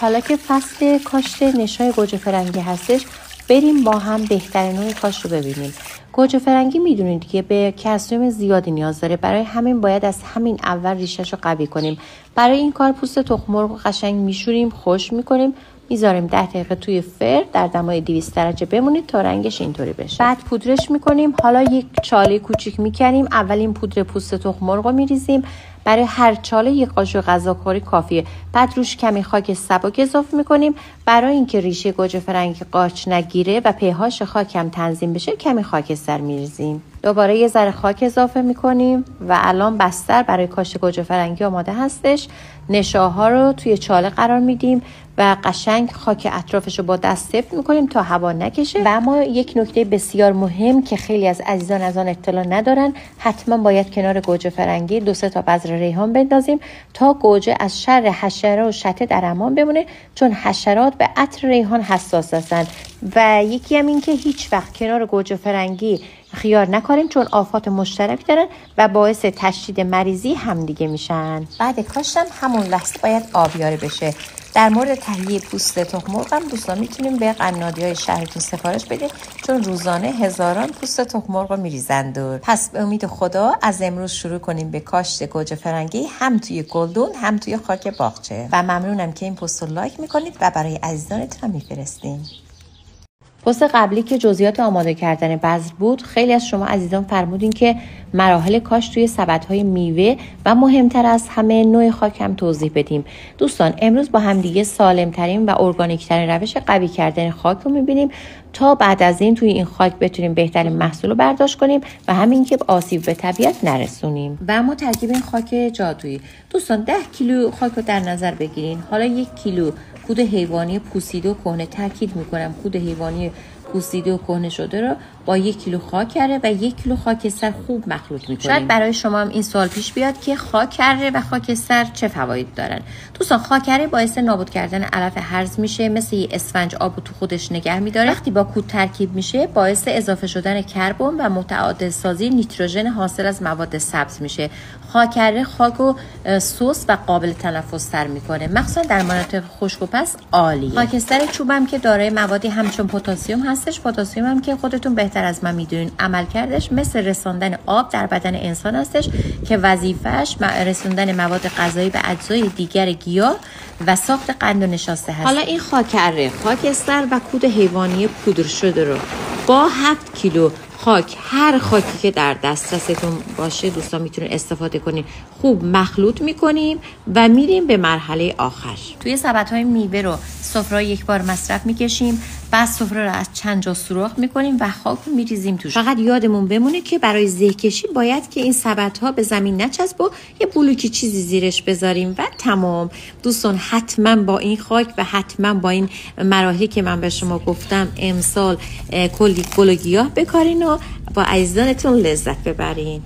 حالا که فصل کاشت نشای گوجه فرنگی هستش، بریم با هم بهترین نوع کاشت رو ببینیم. گوجه فرنگی میدونید که به کلسیم زیادی نیاز داره، برای همین باید از همین اول ریشه‌شو قوی کنیم. برای این کار پوست تخم مرغ رو قشنگ میشوریم، خشک میکنیم، میذاریم 10 دقیقه توی فر در دمای 200 درجه بمونید تا رنگش اینطوری بشه. بعد پودرش میکنیم. حالا یک چاله کوچیک میکنیم. اول این پودر پوست تخم مرغ رو میریزیم. برای هر چاله یک قاشق غذاخوری کافیه. بعد روش کمی خاک سبک اضافه میکنیم. برای اینکه ریشه گوجه فرنگی قاچ نگیره و pH خاک هم تنظیم بشه کمی خاکستر میریزیم. دوباره یه ذره خاک اضافه میکنیم و الان بستر برای کاشت گوجه فرنگی آماده هستش. نشاها رو توی چاله قرار میدیم و قشنگ خاک اطرافش رو با دست سفت میکنیم تا هوا نکشه. و اما یک نکته بسیار مهم که خیلی از عزیزان از آن اطلاع ندارن، حتما باید کنار گوجه فرنگی 2-3 تا بذر ریحان بندازیم تا گوجه از شر حشره و شته در امان بمونه، چون حشرات به عطر ریحان حساس هستن. و یکی هم این که هیچ وقت کنار گوجه فرنگی خیار نکنیم، چون آفات مشترک دارن و باعث تشدید مریضی همدیگه میشن. بعد کاشتم همون لحظه باید آبیاری بشه. در مورد تهیه پوست تخم مرغ هم دوستان میتونیم به قنادی‌های شهرتون سفارش بدید، چون روزانه هزاران پوست تخم مرغ میریزند. پس به امید خدا از امروز شروع کنیم به کاشت گوجه فرنگی، هم توی گلدون هم توی خاک باغچه. و ممنونم که این پست رو لایک میکنید و برای عزیزانتون میفرستین. پست قبلی که جزئیات آماده کردن بذر بود، خیلی از شما عزیزان فرمودین که مراحل کاشت توی سبدهای میوه و مهمتر از همه نوع خاک هم توضیح بدیم. دوستان امروز با هم دیگه سالمترین و ارگانیک ترین روش قوی کردن خاک رو میبینیم تا بعد از این توی این خاک بتونیم بهترین محصول رو برداشت کنیم و همین که آسیب به طبیعت نرسونیم. و اما ترکیب این خاک جادویی، دوستان 10 کیلو خاک رو در نظر بگیرین. حالا 1 کیلو کود حیوانی پوسیده و کهنه، تاکید میکنم کود حیوانی پوسیده و کهنه شده رو با 1 کیلو خاکره و 1 کیلو خاکستر خوب مخلوط میکنیم. شاید برای شما هم این سوال پیش بیاد که خاکره و خاکستر چه فواید دارن. دوستان خاکره باعث نابود کردن علف هرز میشه، مثل یه اسفنج آب تو خودش نگه میداره. وقتی با کود ترکیب میشه باعث اضافه شدن کربن و متعادل سازی نیتروژن حاصل از مواد سبز میشه. خاکره خاکو سوس و قابل تنفس تر میکنه، مخصوصا در مناطق خشک و پست عالیه. خاکستر چوبم که دارای موادی همچون پتاسیم هستش. پتاسیم هم که خودتون بهتر از من میدونین عملکردش مثل رساندن آب در بدن انسان هستش که وظیفه‌اش رساندن مواد غذایی به اجزای دیگر گیاه و ساخت قند و نشاسته هست. حالا این خاکره، خاکستر و کود حیوانی پودر شده رو با 7 کیلو خاک، هر خاکی که در دسترستون باشه دوستان میتونید استفاده کنین، خوب مخلوط میکنیم و میریم به مرحله آخر. توی سبدهای میوه رو سفره یک بار مصرف میکشیم، بعد سفره رو از چند جا سوراخ میکنیم و خاک رو میریزیم توش. فقط یادمون بمونه که برای زه کشی باید که این سبدها به زمین نچسبه، یه بلوکی چیزی زیرش بذاریم و تمام. دوستان حتما با این خاک و حتما با این مراحلی که من به شما گفتم امسال کلی گل و گیاه بکارین و با عزیزانتون لذت ببرین.